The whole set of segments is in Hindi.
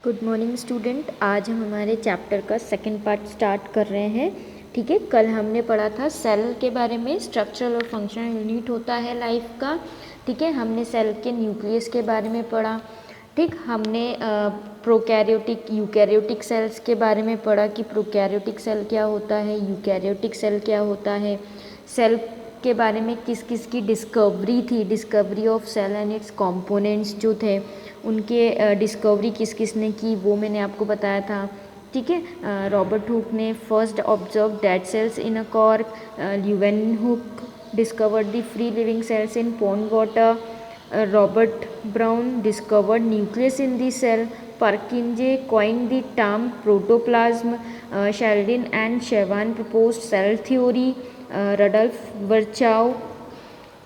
Good morning student. आज हम हमारे चैप्टर का सेकंड पार्ट स्टार्ट कर रहे हैं। ठीक है, कल हमने पढ़ा था सेल के बारे में। स्ट्रक्चरल और फंक्शनल यूनिट होता है लाइफ का। ठीक है, हमने सेल के न्यूक्लियस के बारे में पढ़ा। ठीक, हमने प्रोकैरियोटिक यूकैरियोटिक सेल्स के बारे में पढ़ा कि प्रोकैरियोटिक सेल क्या होता है, यूकैरियोटिक सेल क्या होता है। सेल के बारे में किस किस की डिस्कवरी थी, discovery of cell and its components जो थे उनके डिस्कवरी किस किस ने की वो मैंने आपको बताया था। ठीक है, रॉबर्ट हुक ने first observe dead cells in a cork, Leeuwenhoek discovered the free living cells in pond water, Robert Brown discovered nucleus in the cell, Purkinje coined the term protoplasm, Sheldon and Shevan proposed cell theory, Rudolf Virchow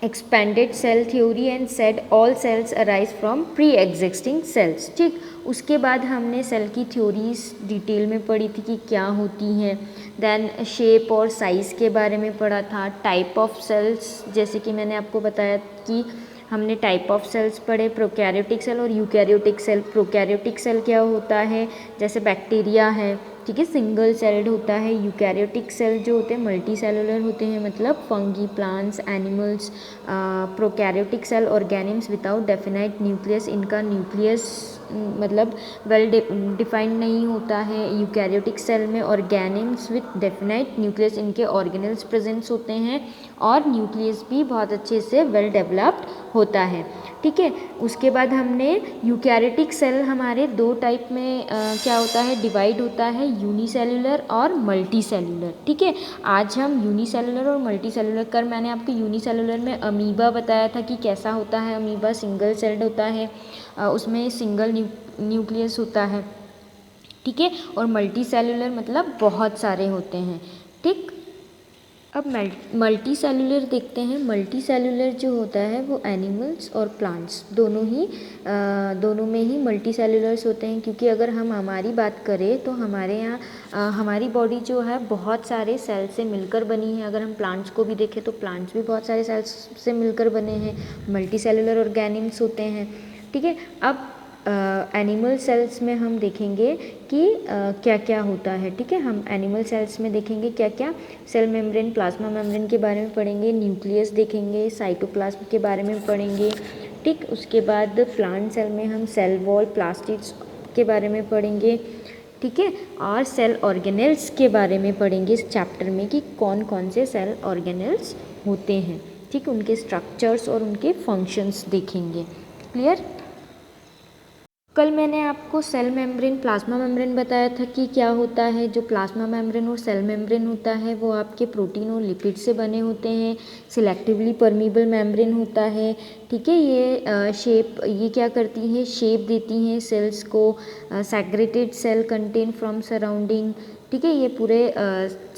expanded cell theory and said all cells arise from pre-existing cells। ठीक, उसके बाद हमने सेल की थ्योरीज डिटेल में पढ़ी थी कि क्या होती हैं। देन शेप और साइज़ के बारे में पढ़ा था। टाइप ऑफ सेल्स, जैसे कि मैंने आपको बताया कि हमने टाइप ऑफ सेल्स पढ़े, प्रोकैरियोटिक सेल और यूकैरियोटिक सेल। प्रोकैरियोटिक सेल क्या होता है, जैसे बैक्टीरिया है, ठीक है, सिंगल सेल्ड होता है। यूकैरियोटिक सेल जो होते हैं मल्टी सेलुलर होते हैं, मतलब fungi, plants, animals. Prokaryotic cell organisms without definite nucleus, इनका न्यूक्लियस मतलब वेल डिफाइंड नहीं होता है। यूकैरियोटिक सेल में ऑर्गेनिम्स विथ डेफिनाइट न्यूक्लियस, इनके ऑर्गेनल्स प्रेजेंट्स होते हैं और न्यूक्लियस भी बहुत अच्छे से वेल डेवलप्ड होता है। ठीक है, उसके बाद हमने यूकैरियोटिक सेल हमारे दो टाइप में क्या होता है, डिवाइड होता है, यूनिसेलुलर और मल्टी सेलुलर। ठीक है, आज हम यूनिसेलुलर और मल्टी सेलुलर कर, मैंने आपको यूनिसेलुलर में अमीबा बताया था कि कैसा होता है। अमीबा सिंगल सेल्ड होता है, उसमें सिंगल न्यूक्लियस होता है। ठीक है, और मल्टी सेलुलर मतलब बहुत सारे होते हैं। ठीक, अब मल्टी सेलुलर देखते हैं। मल्टी सेलुलर जो होता है वो एनिमल्स और प्लांट्स दोनों में ही मल्टी सेलुलर्स होते हैं। क्योंकि अगर हम हमारी बात करें तो हमारे यहाँ हमारी बॉडी जो है बहुत सारे सेल से मिलकर बनी है। अगर हम प्लांट्स को भी देखें तो प्लांट्स भी बहुत सारे सेल्स से मिलकर बने हैं, मल्टी सेलुलर ऑर्गेनिम्स होते हैं। ठीक है, अब एनिमल सेल्स में हम देखेंगे कि क्या क्या होता है। ठीक है, हम एनिमल सेल्स में देखेंगे क्या क्या, सेल मेम्ब्रेन, प्लाज्मा मेम्ब्रेन के बारे में पढ़ेंगे, न्यूक्लियस देखेंगे, साइटोप्लाज्म के बारे में पढ़ेंगे। ठीक, उसके बाद प्लांट सेल में हम सेल वॉल, प्लास्टिड्स के बारे में पढ़ेंगे। ठीक है, और सेल ऑर्गेनेल्स के बारे में पढ़ेंगे इस चैप्टर में कि कौन कौन से सेल ऑर्गेनेल्स होते हैं। ठीक, उनके स्ट्रक्चर्स और उनके फंक्शंस देखेंगे। क्लियर। कल मैंने आपको सेल मेम्ब्रेन, प्लाज्मा मेम्ब्रेन बताया था कि क्या होता है। जो प्लाज्मा मेम्ब्रेन और सेल मेम्ब्रेन होता है वो आपके प्रोटीन और लिपिड से बने होते हैं। सिलेक्टिवली परमीबल मेम्ब्रेन होता है। ठीक है, ये क्या करती हैं, शेप देती हैं सेल्स को। सेग्रेटेड सेल कंटेन फ्रॉम सराउंडिंग। ठीक है, ये पूरे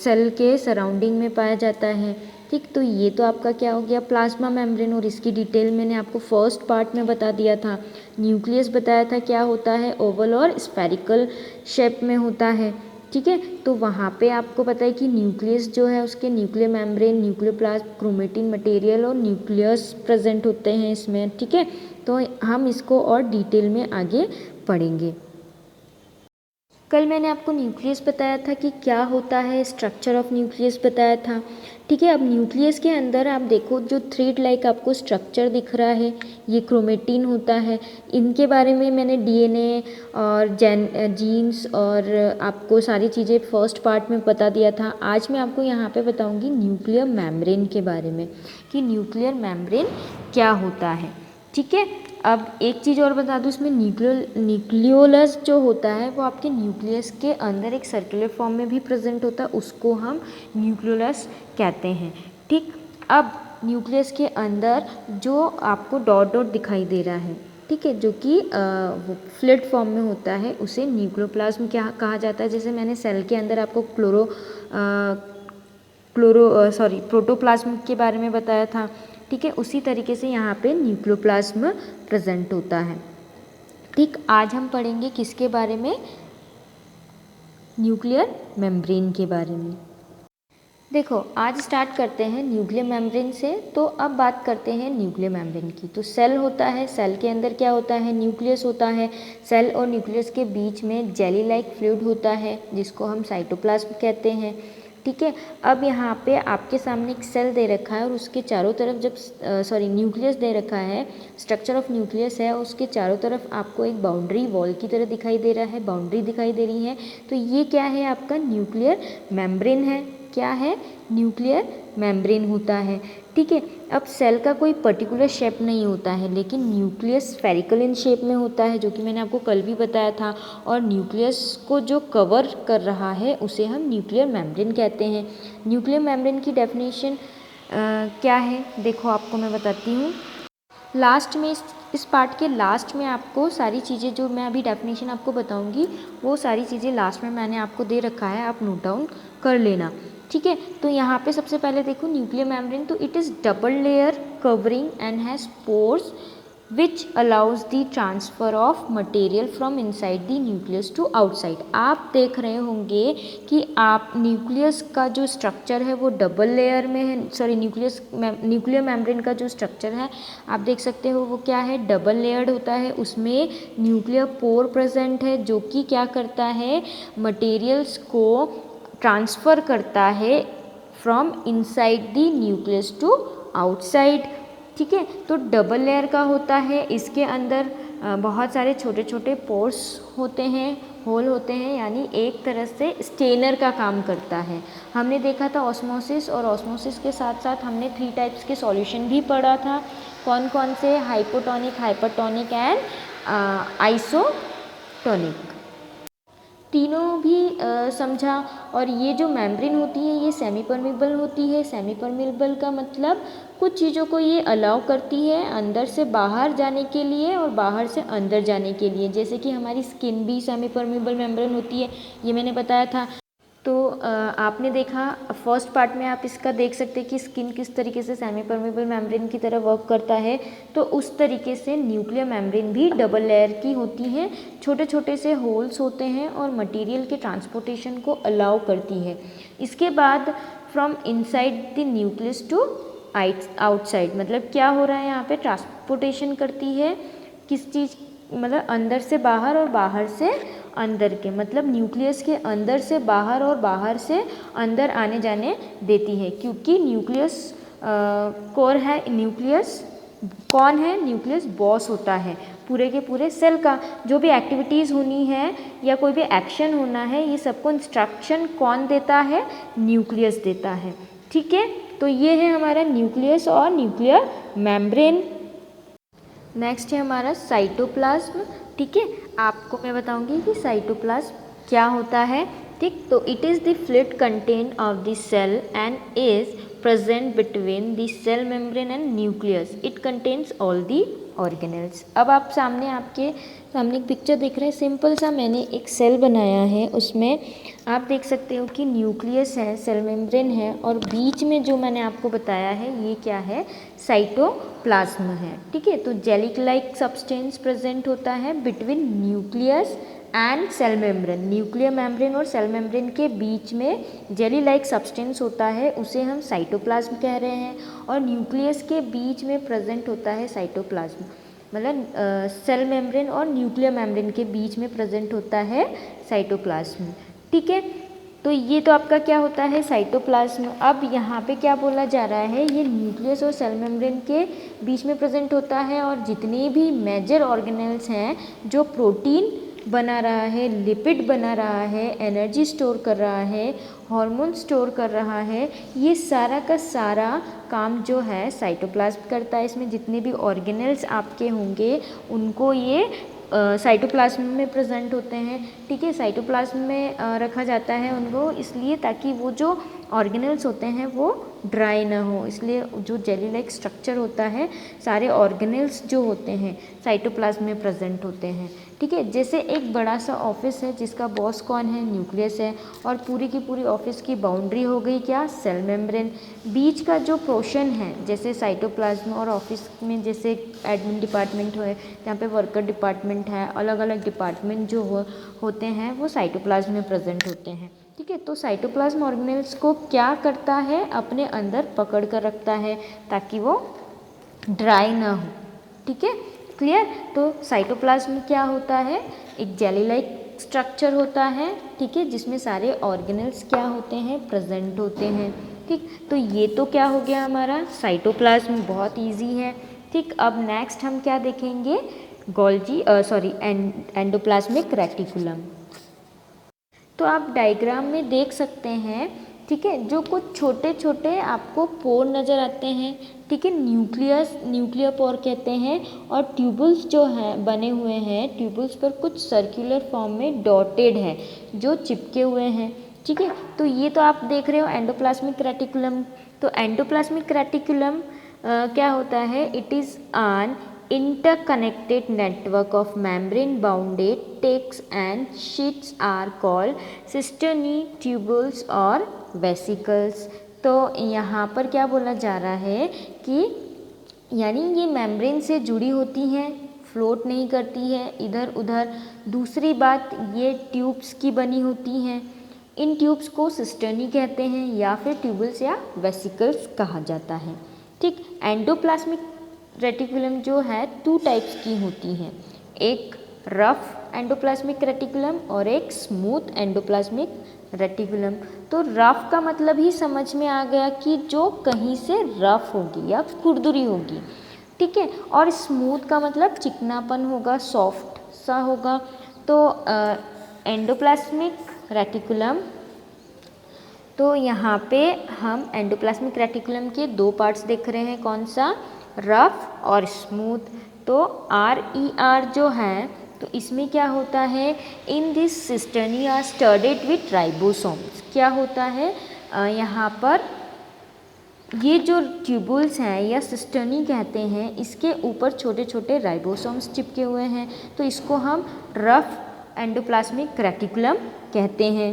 सेल के सराउंडिंग में पाया जाता है। ठीक, तो ये तो आपका क्या हो गया, प्लाज्मा मेम्ब्रेन, और इसकी डिटेल मैंने आपको फर्स्ट पार्ट में बता दिया था। न्यूक्लियस बताया था क्या होता है, ओवल और स्फेरिकल शेप में होता है। ठीक है, तो वहाँ पे आपको पता है कि न्यूक्लियस जो है उसके न्यूक्लियर मेम्ब्रेन, न्यूक्लियोप्लास्ट, क्रोमेटिन मटेरियल और न्यूक्लियस प्रेजेंट होते हैं इसमें। ठीक है, तो हम इसको और डिटेल में आगे पढ़ेंगे। कल मैंने आपको न्यूक्लियस बताया था कि क्या होता है, स्ट्रक्चर ऑफ न्यूक्लियस बताया था। ठीक है, अब न्यूक्लियस के अंदर आप देखो जो थ्रेड लाइक आपको स्ट्रक्चर दिख रहा है, ये क्रोमेटिन होता है। इनके बारे में मैंने डीएनए और जीन्स और आपको सारी चीज़ें फर्स्ट पार्ट में बता दिया था। आज मैं आपको यहाँ पे बताऊँगी न्यूक्लियर मेम्ब्रेन के बारे में कि न्यूक्लियर मेम्ब्रेन क्या होता है। ठीक है, अब एक चीज़ और बता दूँ, इसमें न्यूक्लियोलस जो होता है वो आपके न्यूक्लियस के अंदर एक सर्कुलर फॉर्म में भी प्रेजेंट होता है, उसको हम न्यूक्लियोलस कहते हैं। ठीक, अब न्यूक्लियस के अंदर जो आपको डॉट डॉट दिखाई दे रहा है, ठीक है, जो कि वो फ्लूइड फॉर्म में होता है, उसे न्यूक्लियोप्लाज्म क्या कहा जाता है। जैसे मैंने सेल के अंदर आपको प्रोटोप्लाज्म के बारे में बताया था। ठीक है, उसी तरीके से यहाँ पे न्यूक्लियोप्लाज्म प्रेजेंट होता है। ठीक, आज हम पढ़ेंगे किसके बारे में, न्यूक्लियर मेम्ब्रेन के बारे में। देखो आज स्टार्ट करते हैं न्यूक्लियर मेम्ब्रेन से। तो अब बात करते हैं न्यूक्लियर मेम्ब्रेन की। तो सेल होता है, सेल के अंदर क्या होता है, न्यूक्लियस होता है। सेल और न्यूक्लियस के बीच में जेली लाइक फ्लूइड होता है जिसको हम साइटोप्लाज्म कहते हैं। ठीक है, अब यहाँ पे आपके सामने एक सेल दे रखा है और उसके चारों तरफ जब न्यूक्लियस दे रखा है, स्ट्रक्चर ऑफ न्यूक्लियस है, उसके चारों तरफ आपको एक बाउंड्री वॉल की तरह दिखाई दे रहा है, बाउंड्री दिखाई दे रही है। तो ये क्या है, आपका न्यूक्लियर मेम्ब्रेन है। क्या है, न्यूक्लियर मेम्ब्रेन होता है। ठीक है, अब सेल का कोई पर्टिकुलर शेप नहीं होता है, लेकिन न्यूक्लियस स्फेरिकल इन शेप में होता है, जो कि मैंने आपको कल भी बताया था। और न्यूक्लियस को जो कवर कर रहा है उसे हम न्यूक्लियर मेम्ब्रेन कहते हैं। न्यूक्लियर मेम्ब्रेन की डेफिनेशन क्या है, देखो आपको मैं बताती हूँ। लास्ट में इस पार्ट के लास्ट में आपको सारी चीज़ें जो मैं अभी डेफिनेशन आपको बताऊंगी वो सारी चीज़ें लास्ट में मैंने आपको दे रखा है, आप नोट डाउन कर लेना। ठीक है, तो यहाँ पे सबसे पहले देखो न्यूक्लियर मेम्ब्रेन, तो it is double layer covering and has pores which allows the transfer of material from inside the nucleus to outside. आप देख रहे होंगे कि आप न्यूक्लियस का जो स्ट्रक्चर है वो डबल लेयर में है, न्यूक्लियर मेम्ब्रेन का जो स्ट्रक्चर है आप देख सकते हो वो क्या है, डबल लेयर्ड होता है। उसमें न्यूक्लियर पोर प्रेजेंट है जो कि क्या करता है, मटेरियल्स को ट्रांसफ़र करता है from inside the nucleus to outside. ठीक है, तो डबल लेयर का होता है, इसके अंदर बहुत सारे छोटे छोटे पोर्स होते हैं, होल होते हैं, यानी एक तरह से स्टेनर का काम करता है। हमने देखा था ऑस्मोसिस, और ऑस्मोसिस के साथ साथ हमने 3 टाइप्स के सॉल्यूशन भी पढ़ा था। कौन कौन से, हाइपोटोनिक, हाइपरटोनिक एंड आइसोटोनिक, तीनों भी समझा। और ये जो मेम्ब्रेन होती है ये सेमी परमेबल होती है। सेमी परमेबल का मतलब कुछ चीज़ों को ये अलाउ करती है अंदर से बाहर जाने के लिए और बाहर से अंदर जाने के लिए, जैसे कि हमारी स्किन भी सेमी परमेबल मेम्ब्रेन होती है, ये मैंने बताया था। तो आपने देखा फर्स्ट पार्ट में, आप इसका देख सकते हैं कि स्किन किस तरीके से सेमी परमेबल मेम्ब्रेन की तरह वर्क करता है। तो उस तरीके से न्यूक्लियर मेम्ब्रेन भी डबल लेयर की होती है, छोटे छोटे से होल्स होते हैं और मटेरियल के ट्रांसपोर्टेशन को अलाउ करती है। इसके बाद from inside the nucleus to outside, मतलब क्या हो रहा है यहाँ पे, ट्रांसपोर्टेशन करती है किस चीज़, मतलब अंदर से बाहर और बाहर से अंदर के, मतलब न्यूक्लियस के अंदर से बाहर और बाहर से अंदर आने जाने देती है। क्योंकि न्यूक्लियस कोर है, न्यूक्लियस कौन है, न्यूक्लियस बॉस होता है पूरे के पूरे सेल का। जो भी एक्टिविटीज़ होनी है या कोई भी एक्शन होना है, ये सबको इंस्ट्रक्शन कौन देता है, न्यूक्लियस देता है। ठीक है, तो ये है हमारा न्यूक्लियस और न्यूक्लियर मेम्ब्रेन। नेक्स्ट है हमारा साइटोप्लाज्म। ठीक है, आपको मैं बताऊंगी कि साइटोप्लाज्म क्या होता है। ठीक, तो it is the fluid content of the cell and is present between the cell membrane and nucleus. It contains all the organelles. अब आप आपके सामने एक पिक्चर देख रहे हैं, सिंपल सा मैंने एक सेल बनाया है, उसमें आप देख सकते हो कि न्यूक्लियस है, सेल मेम्ब्रेन है, और बीच में जो मैंने आपको बताया है ये क्या है, साइटोप्लाज्म है। ठीक है, तो जेली लाइक सब्सटेंस प्रेजेंट होता है between nucleus and cell membrane. Nuclear membrane और सेल मेम्ब्रेन के बीच में जेली लाइक सब्सटेंस होता है, उसे हम साइटोप्लाज्म कह रहे हैं। और न्यूक्लियस के बीच में प्रेजेंट होता है साइटोप्लाज्म, मतलब सेल मेम्ब्रेन और न्यूक्लियर मेम्ब्रेन के बीच में प्रेजेंट होता है साइटोप्लाज्म। ठीक है, तो ये तो आपका क्या होता है, साइटोप्लाज्म। अब यहाँ पे क्या बोला जा रहा है, ये न्यूक्लियस और सेल मेम्ब्रेन के बीच में प्रेजेंट होता है, और जितने भी मेजर ऑर्गेनेल्स हैं, जो प्रोटीन बना रहा है, लिपिड बना रहा है, एनर्जी स्टोर कर रहा है, हार्मोन स्टोर कर रहा है, ये सारा का सारा काम जो है साइटोप्लाज्म करता है। इसमें जितने भी ऑर्गेनेल्स आपके होंगे उनको ये साइटोप्लाज्म में प्रेजेंट होते हैं। ठीक है, साइटोप्लाज्म में रखा जाता है उनको, इसलिए ताकि वो जो ऑर्गेनेल्स होते हैं वो ड्राई ना हो, इसलिए जो जेली लाइक स्ट्रक्चर होता है, सारे ऑर्गेनेल्स जो होते हैं साइटोप्लाज्म में प्रेजेंट होते हैं। ठीक है, जैसे एक बड़ा सा ऑफिस है जिसका बॉस कौन है, न्यूक्लियस है, और पूरी की पूरी ऑफिस की बाउंड्री हो गई क्या, सेल मेम्ब्रेन। बीच का जो पोर्शन है, जैसे साइटोप्लाज्म और ऑफिस में जैसे एडमिन डिपार्टमेंट है, यहाँ पे वर्कर डिपार्टमेंट है, अलग अलग डिपार्टमेंट जो होते हैं वो साइटोप्लाज्म में प्रेजेंट होते हैं। ठीक है। तो साइटोप्लाज्म ऑर्गेनेल्स को क्या करता है, अपने अंदर पकड़ कर रखता है ताकि वो ड्राई ना हो। ठीक है, क्लियर। तो साइटोप्लाज्म क्या होता है, एक जेली लाइक स्ट्रक्चर होता है, ठीक है, जिसमें सारे ऑर्गेनल्स क्या होते हैं, प्रेजेंट होते हैं। ठीक, तो ये तो क्या हो गया हमारा साइटोप्लाज्म, बहुत इजी है। ठीक, अब नेक्स्ट हम क्या देखेंगे, गोल्जी एंडोप्लाज्मिक रेटिकुलम। तो आप डायग्राम में देख सकते हैं, ठीक है, जो कुछ छोटे छोटे आपको पोर नज़र आते हैं, ठीक है, न्यूक्लियर पोर कहते हैं, और ट्यूबल्स जो हैं बने हुए हैं, ट्यूबल्स पर कुछ सर्कुलर फॉर्म में डॉटेड है जो चिपके हुए हैं। ठीक है, तो ये तो आप देख रहे हो एंडोप्लाज्मिक रेटिकुलम। तो एंडोप्लाज्मिक रेटिकुलम क्या होता है, it is an interconnected network of membrane bounded discs and sheets are called cisternae, tubules और vesicles। तो यहाँ पर क्या बोला जा रहा है कि यानी ये मेम्ब्रेन से जुड़ी होती हैं, फ्लोट नहीं करती है इधर उधर। दूसरी बात, ये ट्यूब्स की बनी होती हैं। इन ट्यूब्स को सिस्टर्नी कहते हैं या फिर ट्यूबल्स या वेसिकल्स कहा जाता है। ठीक, एंडोप्लाज्मिक रेटिकुलम जो है 2 टाइप्स की होती हैं, एक रफ एंडोप्लाज्मिक रेटिकुलम और एक स्मूथ एंडोप्लाज्मिक रेटिकुलम। तो रफ का मतलब ही समझ में आ गया कि जो कहीं से रफ होगी या खुरदुरी होगी। ठीक है, और स्मूथ का मतलब चिकनापन होगा, सॉफ्ट सा होगा। तो एंडोप्लाज्मिक रेटिकुलम, तो यहाँ पे हम एंडोप्लाज्मिक रेटिकुलम के 2 पार्ट्स देख रहे हैं, कौन सा, रफ और स्मूथ। तो RER जो है, तो इसमें क्या होता है, in this cisternae are studded with ribosomes. क्या होता है, यहाँ पर ये जो ट्यूबुल्स हैं या सिस्टर्नी कहते हैं, इसके ऊपर छोटे छोटे राइबोसोम्स चिपके हुए हैं, तो इसको हम रफ एंडोप्लाज्मिक रेटिकुलम कहते हैं।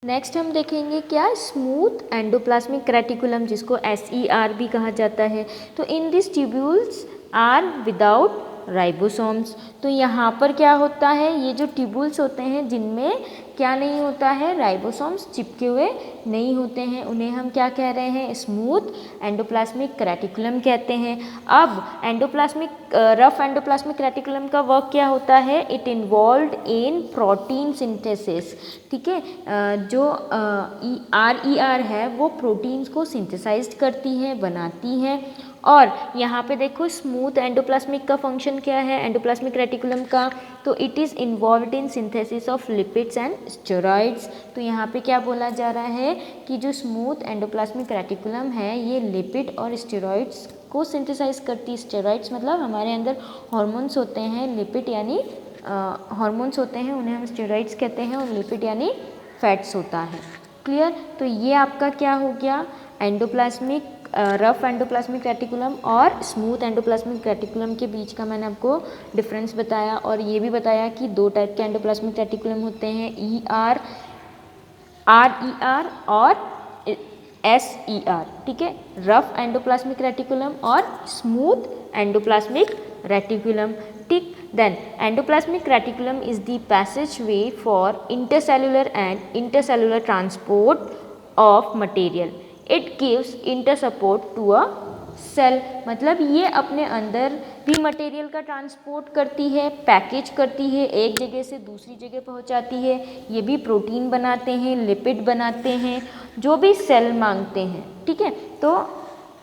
नेक्स्ट हम देखेंगे क्या, स्मूथ एंडोप्लाज्मिक रेटिकुलम, जिसको SER भी कहा जाता है। तो in this tubules are without ribosomes. तो यहाँ पर क्या होता है, ये जो ट्यूब्यूल्स होते हैं जिनमें क्या नहीं होता है, राइबोसोम्स चिपके हुए नहीं होते हैं, उन्हें हम क्या कह रहे हैं, स्मूथ एंडोप्लाज्मिक रेटिकुलम कहते हैं। अब रफ एंडोप्लाज्मिक रेटिकुलम का वर्क क्या होता है, it involved in protein synthesis. ठीक है, जो RER है वो प्रोटीन्स को सिंथेसाइज करती है, बनाती है। और यहाँ पे देखो स्मूथ एंडोप्लाज्मिक का फंक्शन क्या है, एंडोप्लाज्मिक रेटिकुलम का, तो it is involved in synthesis of lipids and steroids. तो यहाँ पे क्या बोला जा रहा है कि जो स्मूथ एंडोप्लाज्मिक रेटिकुलम है, ये लिपिड और स्टेरॉइड्स को सिंथेसाइज करती है। स्टेरॉइड्स मतलब हमारे अंदर हार्मोन्स होते हैं, लिपिड यानी हार्मोन्स होते हैं, उन्हें हम स्टेरॉइड्स कहते हैं, और लिपिड यानी फैट्स होता है। क्लियर। तो ये आपका क्या हो गया, एंडोप्लाज्मिक रफ एंडोप्लाज्मिक रेटिकुलम और स्मूथ एंडोप्लाज्मिक रेटिकुलम के बीच का मैंने आपको डिफरेंस बताया, और ये भी बताया कि 2 टाइप के एंडोप्लाज्मिक रेटिकुलम होते हैं, RER और SER। ठीक है, रफ एंडोप्लाज्मिक रेटिकुलम और स्मूथ एंडोप्लाज्मिक रेटिकुलम। ठीक, then endoplasmic reticulum is the passageway for intercellular and intercellular transport of material. It gives intersupport to a cell। मतलब ये अपने अंदर भी मटेरियल का ट्रांसपोर्ट करती है, पैकेज करती है, एक जगह से दूसरी जगह पहुंचाती है। ये भी प्रोटीन बनाते हैं, लिपिड बनाते हैं, जो भी सेल मांगते हैं। ठीक है, तो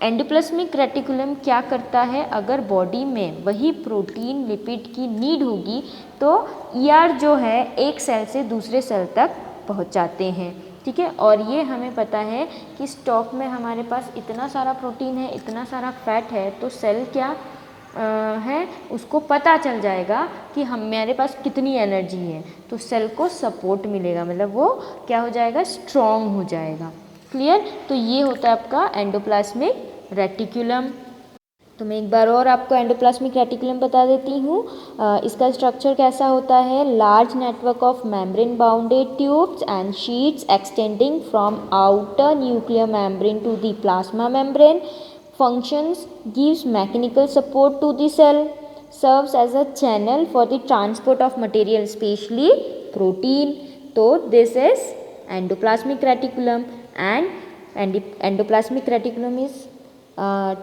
एंडोप्लाज्मिक रेटिकुलम क्या करता है, अगर बॉडी में वही प्रोटीन लिपिड की नीड होगी तो ER जो है एक सेल से दूसरे सेल तक पहुंचाते हैं। ठीक है, और ये हमें पता है कि स्टॉक में हमारे पास इतना सारा प्रोटीन है, इतना सारा फैट है, तो सेल क्या है, उसको पता चल जाएगा कि हमारे पास कितनी एनर्जी है, तो सेल को सपोर्ट मिलेगा, मतलब वो क्या हो जाएगा, स्ट्रॉन्ग हो जाएगा। क्लियर। तो ये होता है आपका एंडोप्लाज्मिक रेटिकुलम। तो मैं एक बार और आपको एंडोप्लाज्मिक रेटिकुलम बता देती हूँ। इसका स्ट्रक्चर कैसा होता है, large network of membrane bounded tubes and sheets extending from outer nuclear membrane to the plasma membrane, functions, gives mechanical support to the cell, serves as a channel for the transport of material specially protein. तो this is endoplasmic reticulum, and endoplasmic reticulum is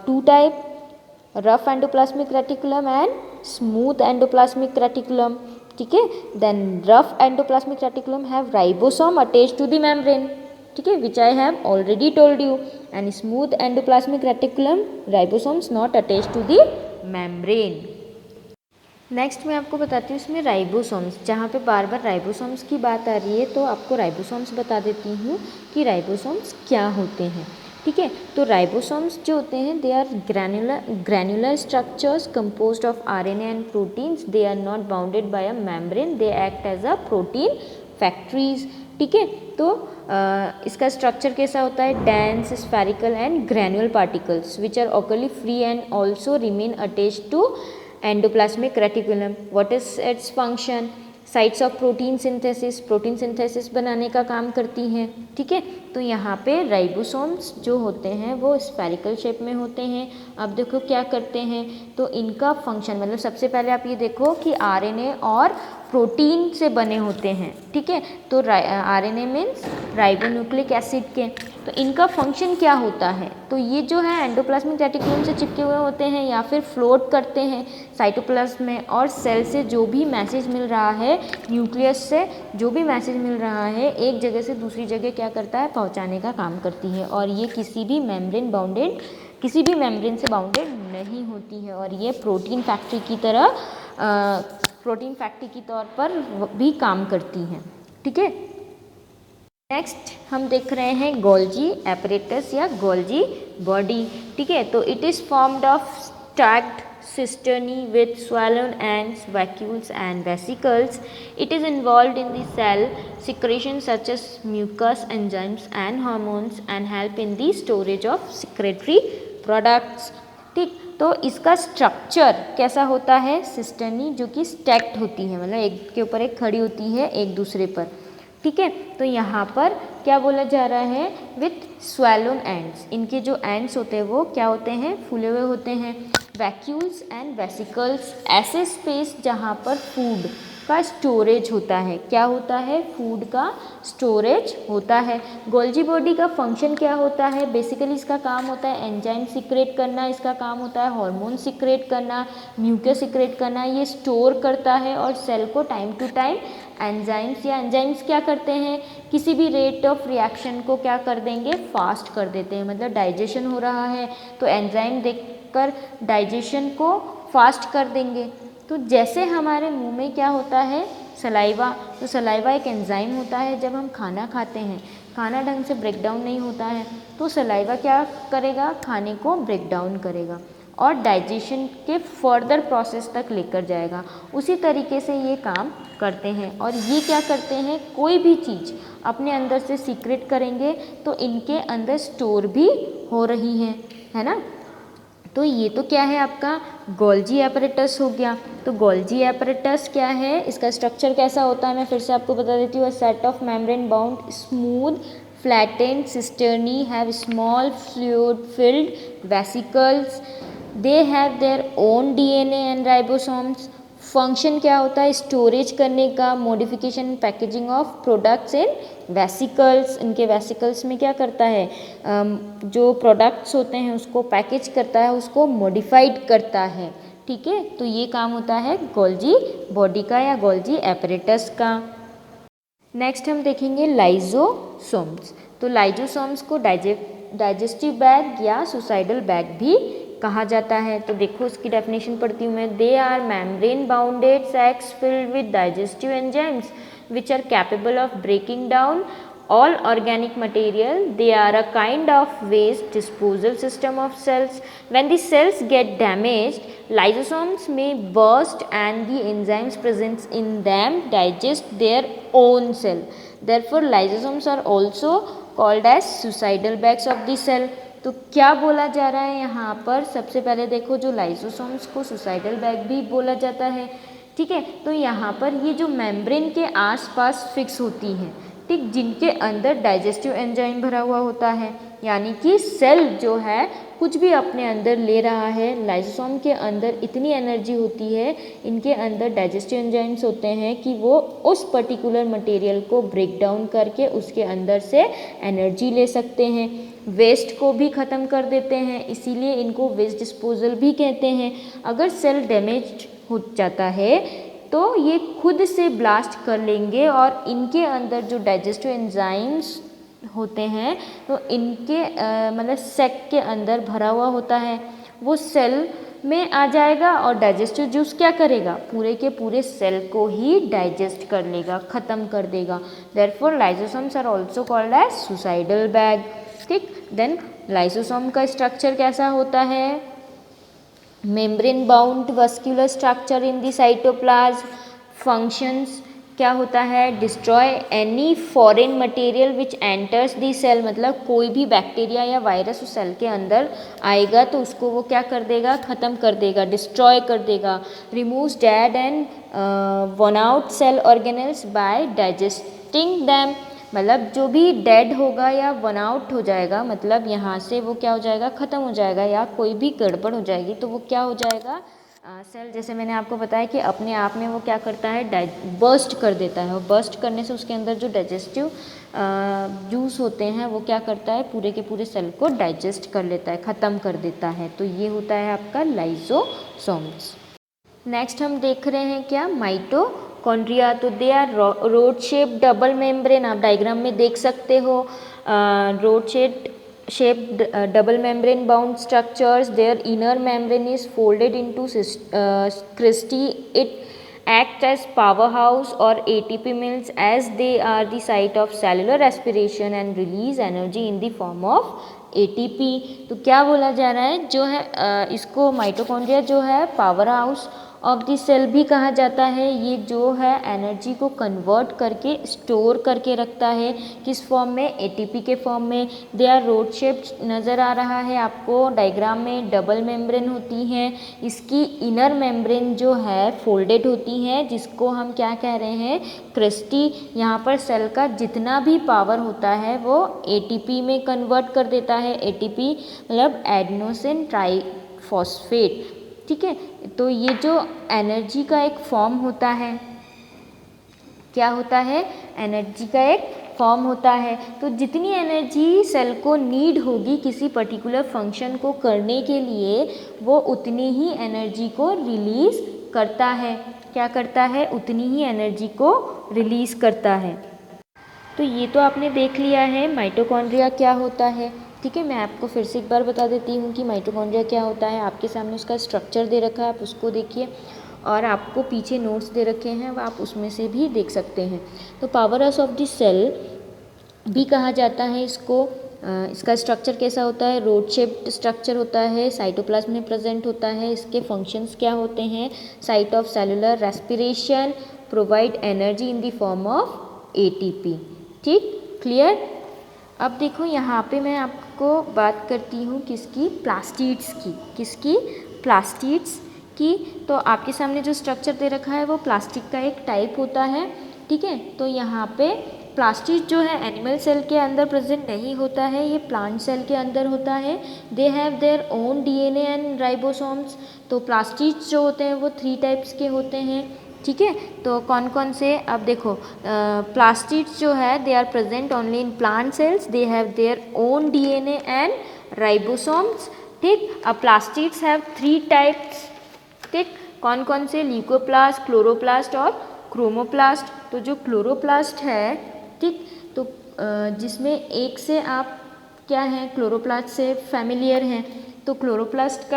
two type, rough endoplasmic reticulum and smooth endoplasmic reticulum. ठीक है, then rough endoplasmic reticulum have ribosome attached to the membrane, ठीक है, which I have already told you, and smooth endoplasmic reticulum ribosomes not attached to the membrane. Next मैं आपको बताती हूँ इसमें राइबोसोम्स, जहाँ पे बार बार राइबोसोम्स की बात आ रही है तो आपको राइबोसोम्स बता देती हूँ कि राइबोसोम्स क्या होते हैं। ठीक है, तो राइबोसोम्स जो होते हैं they are granular structures composed of RNA and proteins, they are not bounded by a membrane, they act as a protein factories. ठीक है, तो इसका स्ट्रक्चर कैसा होता है, dense spherical and granular particles which are occur free and also remain attached to endoplasmic reticulum. What is its function? Sites of protein synthesis बनाने का काम करती हैं। ठीक है, तो यहाँ पे राइबोसोम्स जो होते हैं वो स्फेरिकल शेप में होते हैं। अब देखो क्या करते हैं, तो इनका फंक्शन मतलब सबसे पहले आप ये देखो कि आरएनए और प्रोटीन से बने होते हैं। ठीक है, तो आरएनए मीन्स राइबोन्यूक्लिक एसिड के, तो इनका फंक्शन क्या होता है, तो ये जो है एंडोप्लाज्मिक रेटिकुलम से चिपके हुए होते हैं या फिर फ्लोट करते हैं साइटोप्लाज्म में, और सेल से जो भी मैसेज मिल रहा है, न्यूक्लियस से जो भी मैसेज मिल रहा है, एक जगह से दूसरी जगह क्या करता है, पहुंचाने का काम करती है। और ये किसी भी मेम्ब्रेन से बाउंडेड नहीं होती है, और ये प्रोटीन फैक्ट्री की तौर पर भी काम करती हैं। ठीक है, नेक्स्ट हम देख रहे हैं गोल्जी एपरेटस या गोल्जी बॉडी। ठीक है, तो it is formed of stacked cisternae with swollen ends, vacuoles and vesicles. It is involved in the cell secretion such as mucus, enzymes and hormones and help in the storage of secretory products. ठीक, तो इसका स्ट्रक्चर कैसा होता है, सिस्टर्नी जो कि स्टैक्ड होती है, मतलब एक के ऊपर एक खड़ी होती है एक दूसरे पर। ठीक है, तो यहाँ पर क्या बोला जा रहा है, विथ स्वेलोन एंड्स, इनके जो एंड्स होते हैं वो क्या होते हैं, फूले हुए होते हैं। वैक्यूल्स एंड वेसिकल्स, ऐसे स्पेस जहाँ पर फूड का स्टोरेज होता है, क्या होता है, फूड का स्टोरेज होता है। गोल्जी बॉडी का फंक्शन क्या होता है, बेसिकली इसका काम होता है एंजाइम सिक्रेट करना, इसका काम होता है हार्मोन सिक्रेट करना, म्यूकस सिक्रेट करना, ये स्टोर करता है और सेल को टाइम टू टाइम एंजाइम्स क्या करते हैं, किसी भी रेट ऑफ रिएक्शन को क्या कर देंगे, फास्ट कर देते हैं। मतलब डाइजेशन हो रहा है तो एंजाइम देखकर डाइजेशन को फास्ट कर देंगे। तो जैसे हमारे मुंह में क्या होता है, सलाइवा, तो सलाइवा एक एंजाइम होता है। जब हम खाना खाते हैं, खाना ढंग से ब्रेक डाउन नहीं होता है तो सलाइवा क्या करेगा, खाने को ब्रेक डाउन करेगा और डाइजेशन के फर्दर प्रोसेस तक लेकर जाएगा। उसी तरीके से ये काम करते हैं, और ये क्या करते हैं, कोई भी चीज़ अपने अंदर से सीक्रेट करेंगे तो इनके अंदर स्टोर भी हो रही है ना। तो ये तो क्या है, आपका गोल्जी एपरेटस हो गया। तो गोल्जी एपरेटस क्या है, इसका स्ट्रक्चर कैसा होता है, मैं फिर से आपको बता देती हूँ। Set of membrane bound smooth flattened cisternae have small fluid filled vesicles, they have their own DNA and ribosomes। Function क्या होता है, स्टोरेज करने का, modification packaging of products in vesicles, इनके वेसिकल्स में क्या करता है, जो प्रोडक्ट्स होते हैं उसको पैकेज करता है, उसको मॉडिफाइड करता है। ठीक है, तो ये काम होता है गोल्जी बॉडी का या गोल्जी एपरेटस का। नेक्स्ट हम देखेंगे लाइजोसोम्स। तो लाइजोसोम्स को डाइजेस्टिव बैग या सुसाइडल बैग भी कहा जाता है। तो देखो इसकी डेफिनेशन पढ़ती हूँ मैं। They are membrane bounded sacs filled with digestive enzymes which are capable of breaking down all organic material. They are a kind of waste disposal system of cells. When the cells get damaged, lysosomes may burst and the enzymes present in them digest their own cell. Therefore lysosomes are also called as suicidal bags of the cell. तो क्या बोला जा रहा है यहाँ पर, सबसे पहले देखो जो लाइसोसोम्स को सुसाइडल बैग भी बोला जाता है। ठीक है, तो यहाँ पर ये जो मेम्ब्रेन के आसपास फिक्स होती हैं, ठीक, जिनके अंदर डाइजेस्टिव एंजाइम भरा हुआ होता है, यानी कि सेल जो है कुछ भी अपने अंदर ले रहा है। लाइसोसोम के अंदर इतनी एनर्जी होती है, इनके अंदर डाइजेस्टिव एंजाइम्स होते हैं कि वो उस पर्टिकुलर मटेरियल को ब्रेक डाउन करके उसके अंदर से एनर्जी ले सकते हैं, वेस्ट को भी ख़त्म कर देते हैं, इसीलिए इनको वेस्ट डिस्पोजल भी कहते हैं। अगर सेल डैमेज हो जाता है तो ये खुद से ब्लास्ट कर लेंगे और इनके अंदर जो डाइजेस्टिव एंजाइम्स होते हैं तो इनके मतलब सेक के अंदर भरा हुआ होता है, वो सेल में आ जाएगा और डाइजेस्टिव जूस क्या करेगा, पूरे के पूरे सेल को ही डाइजेस्ट कर लेगा, ख़त्म कर देगा। Therefore lysosomes are also called as suicidal bag. ठीक, देन लाइसोसोम का स्ट्रक्चर कैसा होता है, membrane bound vascular structure in the cytoplasm. Functions क्या होता है, destroy any foreign material which enters the cell, मतलब कोई भी बैक्टीरिया या वायरस उस सेल के अंदर आएगा तो उसको वो क्या कर देगा, ख़त्म कर देगा, डिस्ट्रॉय कर देगा। Removes dead and worn out cell organelles by digesting them, मतलब जो भी डेड होगा या वन आउट हो जाएगा, मतलब यहाँ से वो क्या हो जाएगा, ख़त्म हो जाएगा, या कोई भी गड़बड़ हो जाएगी तो वो क्या हो जाएगा, सेल जैसे मैंने आपको बताया कि अपने आप में वो क्या करता है, बर्स्ट कर देता है, और बर्स्ट करने से उसके अंदर जो डाइजेस्टिव जूस होते हैं वो क्या करता है, पूरे के पूरे सेल को डाइजेस्ट कर लेता है, ख़त्म कर देता है। तो ये होता है आपका लाइसोसोम्स। नेक्स्ट हम देख रहे हैं क्या, माइटोकॉन्ड्रिया। तो they are rod shape double membrane, आप डायग्राम में देख सकते हो, rod shaped double membrane bound structures. Their inner membrane is folded into cristae. It acts as powerhouse or ATP mills, as they are the site of cellular respiration and release energy in the form of ATP। तो क्या बोला जा रहा है, जो है इसको माइटोकॉन्ड्रिया जो है power house of the cell भी कहा जाता है। ये जो है एनर्जी को कन्वर्ट करके स्टोर करके रखता है, किस फॉर्म में, एटीपी के फॉर्म में। दे आर रोड शेप्ड नज़र आ रहा है आपको डायग्राम में, डबल मेम्ब्रेन होती हैं, इसकी इनर मेम्ब्रेन जो है फोल्डेड होती हैं, जिसको हम क्या कह रहे हैं, क्रिस्टी। यहाँ पर सेल का जितना भी पावर होता है वो एटीपी में कन्वर्ट कर देता है। एटीपी मतलब एडेनोसिन ट्राइफॉस्फेट। ठीक है, तो ये जो एनर्जी का एक फॉर्म होता है, क्या होता है, एनर्जी का एक फॉर्म होता है। तो जितनी एनर्जी सेल को नीड होगी किसी पर्टिकुलर फंक्शन को करने के लिए, वो उतनी ही एनर्जी को रिलीज़ करता है। क्या करता है, उतनी ही एनर्जी को रिलीज़ करता है। तो ये तो आपने देख लिया है माइटोकॉन्ड्रिया क्या होता है। ठीक है, मैं आपको फिर से एक बार बता देती हूँ कि माइटोकॉन्ड्रिया क्या होता है। आपके सामने उसका स्ट्रक्चर दे रखा है, आप उसको देखिए, और आपको पीछे नोट्स दे रखे हैं, वो आप उसमें से भी देख सकते हैं। तो power house of the cell भी कहा जाता है इसको। इसका स्ट्रक्चर कैसा होता है, रोड शेप्ड स्ट्रक्चर होता है, साइटोप्लाज्म में प्रेजेंट होता है। इसके फंक्शंस क्या होते हैं, site of cellular respiration, provide energy in the form of ATP. ठीक, क्लियर। अब देखो यहाँ पे मैं आपको बात करती हूँ किसकी, प्लास्टिड्स की। किसकी, प्लास्टिड्स की। तो आपके सामने जो स्ट्रक्चर दे रखा है वो प्लास्टिक का एक टाइप होता है। ठीक है, तो यहाँ पे प्लास्टिड जो है एनिमल सेल के अंदर प्रेजेंट नहीं होता है, ये प्लांट सेल के अंदर होता है। दे have their own DNA and ribosomes. तो प्लास्टिड्स जो होते हैं वो 3 टाइप्स के होते हैं। ठीक है, तो कौन कौन से, अब देखो प्लास्टिड्स जो है they are present only in plant cells, they have their own DNA and ribosomes. ठीक, अब प्लास्टिड्स हैव 3 टाइप्स। ठीक, कौन कौन से, ल्यूकोप्लास्ट, क्लोरोप्लास्ट और क्रोमोप्लास्ट। तो जो क्लोरोप्लास्ट है, ठीक, तो जिसमें एक से आप क्या हैं, क्लोरोप्लास्ट से फैमिलियर हैं। तो क्लोरोप्लास्ट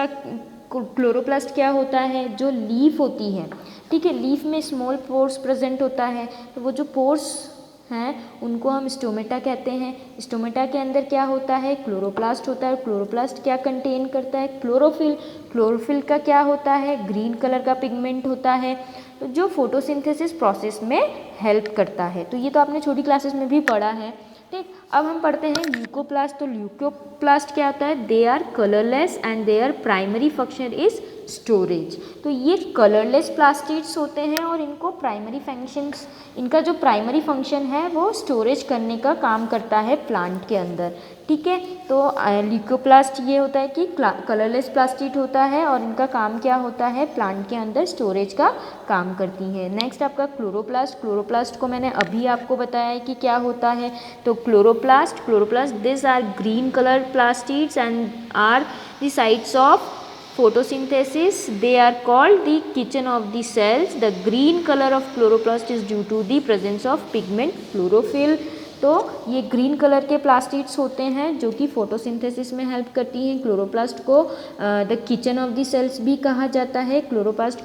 क्या होता है, जो लीफ होती है। ठीक है, लीफ में स्मॉल पोर्स प्रेजेंट होता है, तो वो जो पोर्स हैं उनको हम स्टोमेटा कहते हैं। स्टोमेटा के अंदर क्या होता है, क्लोरोप्लास्ट होता है। क्लोरोप्लास्ट क्या कंटेन करता है, क्लोरोफिल। क्लोरोफिल का क्या होता है, ग्रीन कलर का पिगमेंट होता है, तो जो फोटोसिंथेसिस प्रोसेस में हेल्प करता है। तो ये तो आपने छोटी क्लासेस में भी पढ़ा है। ठीक, अब हम पढ़ते हैं ल्यूकोप्लास्ट। तो ल्यूकोप्लास्ट क्या होता है, they are colourless and their primary function is storage. तो ये कलरलेस प्लास्टिड्स होते हैं और इनको प्राइमरी फंक्शंस, इनका जो प्राइमरी फंक्शन है वो स्टोरेज करने का काम करता है प्लांट के अंदर, ठीक है। तो ल्यूकोप्लास्ट ये होता है कि कलरलेस प्लास्टिड होता है और इनका काम क्या होता है, प्लांट के अंदर स्टोरेज का काम करती है। नेक्स्ट आपका क्लोरोप्लास्ट। क्लोरोप्लास्ट को मैंने अभी आपको बताया है कि क्या होता है। तो chloroplast this are green colour plastids and are the sites of photosynthesis. They are called the kitchen of the cells. The green color of chloroplast is due to the presence of pigment chlorophyll. तो ये ग्रीन कलर के प्लास्टिड्स होते हैं जो कि फोटोसिंथेसिस में हेल्प करती हैं। क्लोरोप्लास्ट को the kitchen of the cells भी कहा जाता है। क्लोरोप्लास्ट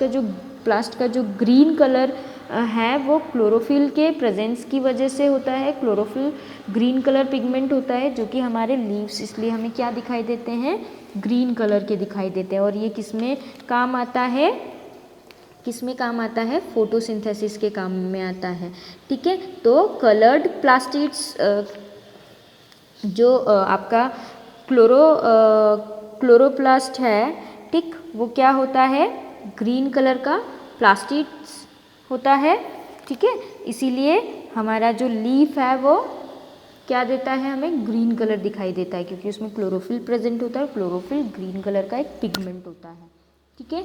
का जो ग्रीन कलर है वो क्लोरोफिल के प्रेजेंस की वजह से होता है। क्लोरोफिल ग्रीन कलर पिगमेंट होता है जो कि हमारे लीव्स, इसलिए हमें क्या दिखाई देते हैं, ग्रीन कलर के दिखाई देते हैं। और ये किसमें काम आता है, फोटोसिंथेसिस के काम में आता है, ठीक है। तो कलर्ड प्लास्टिड्स जो आपका क्लोरोप्लास्ट है, ठीक, वो क्या होता है, ग्रीन कलर का प्लास्टिड्स होता है, ठीक है। इसीलिए हमारा जो लीफ है वो क्या देता है, हमें ग्रीन कलर दिखाई देता है क्योंकि उसमें क्लोरोफिल प्रेजेंट होता है। क्लोरोफिल ग्रीन कलर का एक पिगमेंट होता है, ठीक है।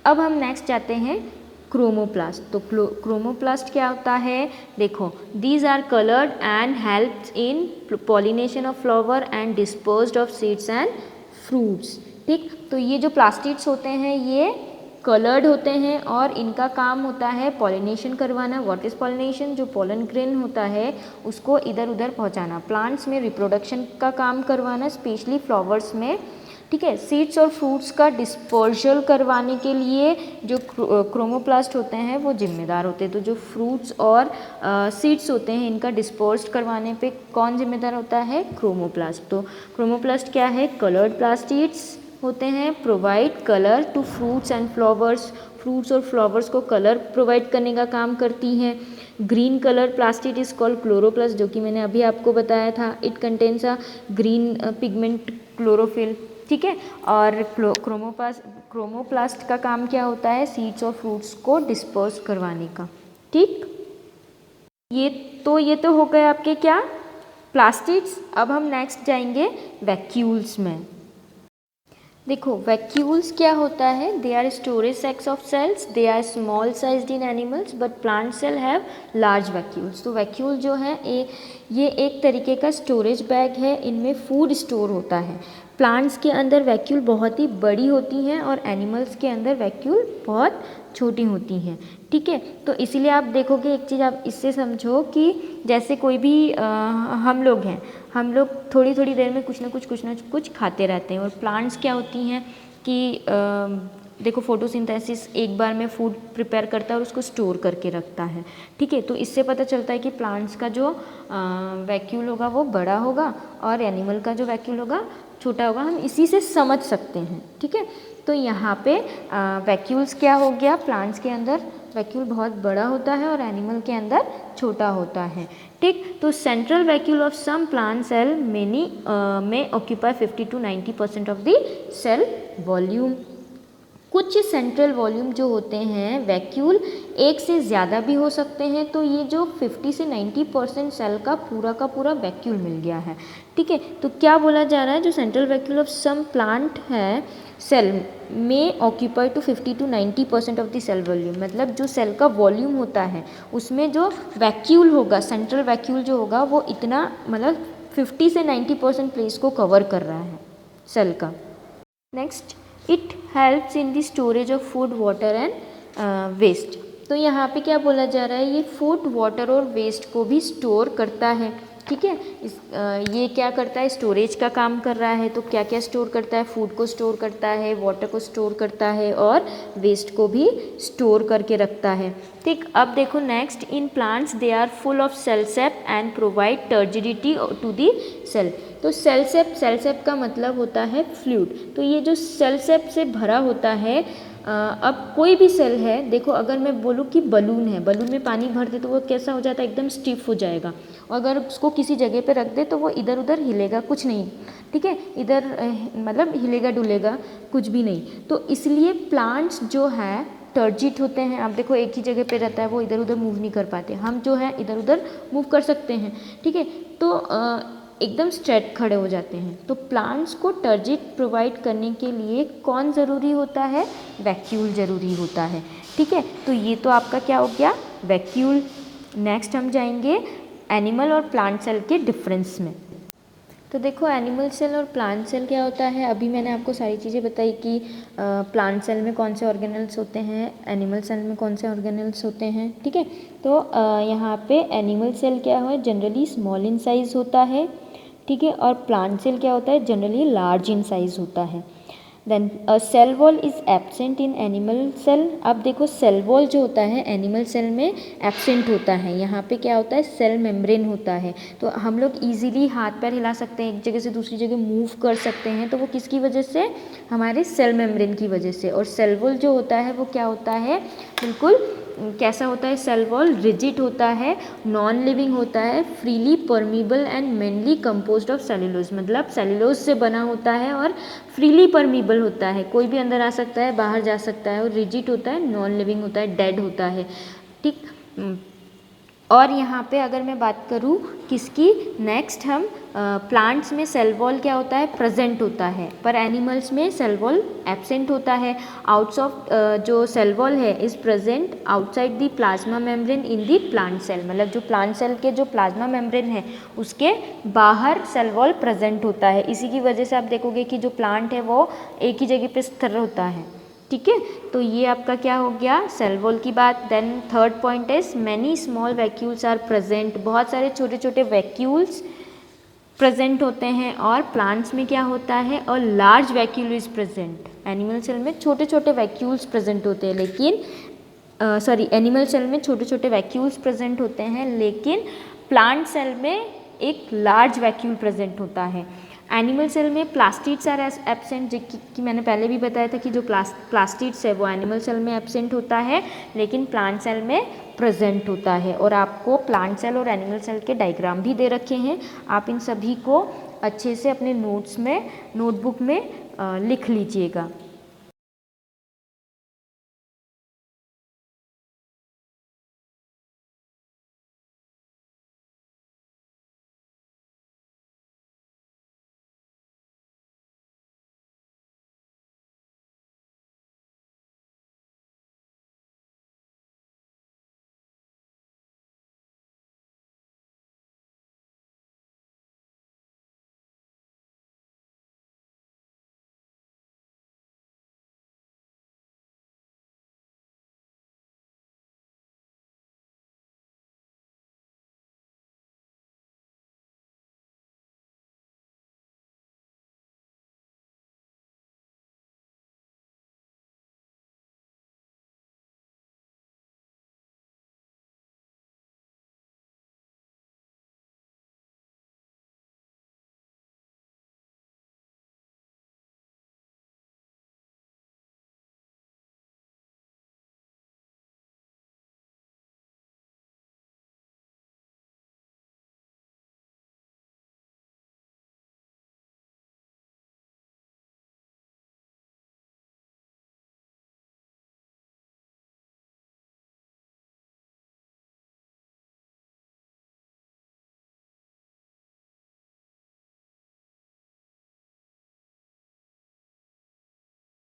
अब हम नेक्स्ट जाते हैं क्रोमोप्लास्ट। तो क्रोमोप्लास्ट क्या होता है, देखो, these are coloured and helps in pollination of flower and dispersed of seeds and fruits, ठीक। तो ये जो प्लास्टिड्स होते हैं ये कलर्ड होते हैं और इनका काम होता है पॉलिनेशन करवाना। व्हाट इज़ पॉलिनेशन, जो पोलन ग्रेन होता है उसको इधर उधर पहुंचाना, प्लांट्स में रिप्रोडक्शन का काम करवाना, स्पेशली फ्लावर्स में, ठीक है। सीड्स और फ्रूट्स का डिस्पर्जल करवाने के लिए जो क्रोमोप्लास्ट होते हैं वो जिम्मेदार होते हैं। तो जो फ्रूट्स और सीड्स होते हैं इनका डिस्पर्स करवाने पे कौन जिम्मेदार होता है, क्रोमोप्लास्ट। तो क्रोमोप्लास्ट क्या है, कलर्ड प्लास्टिड्स होते हैं, provide colour to fruits and flowers, fruits और फ्लावर्स को कलर प्रोवाइड करने का काम करती हैं। Green colour plastid is called chloroplast, जो कि मैंने अभी आपको बताया था। It contains a green pigment chlorophyll, ठीक है। और क्रोमोप्लास्ट का काम क्या होता है, सीड्स और फ्रूट्स को डिस्पर्स करवाने का, ठीक। ये तो हो गए आपके क्या, प्लास्टिड्स। अब हम नेक्स्ट जाएंगे वैक्यूल्स में। देखो वैक्यूल्स क्या होता है, they are storage sacs of cells, they are small sized in animals but plant cell have large vacuoles. तो वैक्यूल जो है ये एक तरीके का स्टोरेज बैग है, इनमें फूड स्टोर होता है। प्लांट्स के अंदर वैक्यूल बहुत ही बड़ी होती हैं और एनिमल्स के अंदर वैक्यूल बहुत छोटी होती हैं, ठीक है। तो इसीलिए आप देखोगे, एक चीज़ आप इससे समझो कि जैसे कोई भी हम लोग थोड़ी थोड़ी देर में कुछ ना कुछ खाते रहते हैं। और प्लांट्स क्या होती हैं कि देखो फोटोसिंथेसिस एक बार में फूड प्रिपेयर करता है और उसको स्टोर करके रखता है, ठीक है। तो इससे पता चलता है कि प्लांट्स का जो वैक्यूल होगा वो बड़ा होगा और एनिमल का जो वैक्यूल होगा छोटा होगा। हम इसी से समझ सकते हैं, ठीक है। तो यहाँ पे वैक्यूल्स क्या हो गया, प्लांट्स के अंदर वैक्यूल बहुत बड़ा होता है और एनिमल के अंदर छोटा होता है, ठीक। तो central vacuole of some plant cell में occupy 50 to 90% of the cell volume. कुछ सेंट्रल वॉल्यूम जो होते हैं वैक्यूल एक से ज़्यादा भी हो सकते हैं। तो ये जो 50 से 90% सेल का पूरा वैक्यूल मिल गया है, ठीक है। तो क्या बोला जा रहा है, जो central vacuole of some plant है सेल में occupy to 50 to 90% of the cell volume, मतलब जो सेल का वॉल्यूम होता है उसमें जो वैक्यूल होगा, सेंट्रल वैक्यूल जो होगा वो इतना, मतलब 50 से 90% प्लेस को कवर कर रहा है सेल का। Next, it helps in the storage of food, water and waste. तो यहाँ पे क्या बोला जा रहा है, ये फूड, वाटर और वेस्ट को भी स्टोर करता है, ठीक है। ये क्या करता है, स्टोरेज का काम कर रहा है। तो क्या क्या स्टोर करता है, फूड को स्टोर करता है, वाटर को स्टोर करता है और वेस्ट को भी स्टोर करके रखता है, ठीक। अब देखो next, in plants they are full of cell sap and provide turgidity to the cell. तो सेल सेप का मतलब होता है फ्लूइड। तो ये जो सेल सेप से भरा होता है अब कोई भी सेल है, देखो अगर मैं बोलूँ कि बलून है, बलून में पानी भर दे तो वो कैसा हो जाता है, एकदम स्टिफ हो जाएगा। अगर उसको किसी जगह पे रख दे तो वो इधर उधर हिलेगा कुछ नहीं, ठीक है, इधर मतलब हिलेगा डुलेगा कुछ भी नहीं। तो इसलिए प्लांट्स जो है टर्जिट होते हैं। आप देखो एक ही जगह पे रहता है, वो इधर उधर मूव नहीं कर पाते, हम जो है इधर उधर मूव कर सकते हैं, ठीक है। तो एकदम स्ट्रेट खड़े हो जाते हैं। तो प्लांट्स को टर्जिट प्रोवाइड करने के लिए कौन ज़रूरी होता है, वैक्यूल ज़रूरी होता है, ठीक है। तो ये तो आपका क्या हो गया, वैक्यूल। नेक्स्ट हम जाएंगे एनिमल और प्लांट सेल के डिफरेंस में। तो देखो एनिमल सेल और प्लांट सेल क्या होता है, अभी मैंने आपको सारी चीज़ें बताई कि प्लांट सेल में कौन से ऑर्गेनल्स होते हैं, एनिमल सेल में कौन से ऑर्गेनल्स होते हैं, ठीक है। तो यहाँ पे एनिमल सेल क्या है, जनरली स्मॉल इन साइज़ होता है, ठीक है, और प्लांट सेल क्या होता है, जनरली लार्ज इन साइज़ होता है। Then cell wall is absent in animal cell. अब देखो सेल वॉल जो होता है एनिमल सेल में एब्सेंट होता है, यहाँ पे क्या होता है, सेल मेम्ब्रेन होता है। तो हम लोग इजीली हाथ पैर हिला सकते हैं, एक जगह से दूसरी जगह मूव कर सकते हैं, तो वो किसकी वजह से, हमारे सेल मेम्ब्रेन की वजह से। और सेल वॉल जो होता है वो क्या होता है, बिल्कुल कैसा होता है, सेल वॉल रिजिड होता है, नॉन लिविंग होता है, freely permeable and mainly composed of cellulose, मतलब सेलुलोज से बना होता है और फ्रीली परमीबल होता है, कोई भी अंदर आ सकता है बाहर जा सकता है, और रिजिड होता है, नॉन लिविंग होता है, डेड होता है, ठीक। और यहाँ पे अगर मैं बात करूँ किसकी, नेक्स्ट हम प्लांट्स में सेल वॉल क्या होता है, प्रेजेंट होता है, पर एनिमल्स में सेल वॉल एब्सेंट होता है। आउट्स ऑफ जो सेल वॉल है is present outside the plasma membrane in the plant cell, मतलब जो प्लांट सेल के जो प्लाज्मा मेम्ब्रेन है उसके बाहर सेल वॉल प्रेजेंट होता है। इसी की वजह से आप देखोगे कि जो प्लांट है वो एक ही जगह पे स्थिर होता है, ठीक है। तो ये आपका क्या हो गया, सेल वॉल की बात। Then third point is many small vacuoles are present, बहुत सारे छोटे छोटे वैक्यूल्स प्रेजेंट होते हैं। और प्लांट्स में क्या होता है, और large vacuole is present, animal cell में छोटे छोटे वैक्यूल्स प्रेजेंट होते हैं, लेकिन एनिमल सेल में छोटे छोटे वैक्यूल्स प्रेजेंट होते हैं, लेकिन प्लांट सेल में एक लार्ज वैक्यूल प्रेजेंट होता है। एनिमल सेल में प्लास्टिड्स आर एब्सेंट, कि मैंने पहले भी बताया था कि जो प्लास्टिड्स है वो एनिमल सेल में एब्सेंट होता है, लेकिन प्लांट सेल में प्रेजेंट होता है। और आपको प्लांट सेल और एनिमल सेल के डायग्राम भी दे रखे हैं, आप इन सभी को अच्छे से अपने नोट्स में, नोटबुक में लिख लीजिएगा।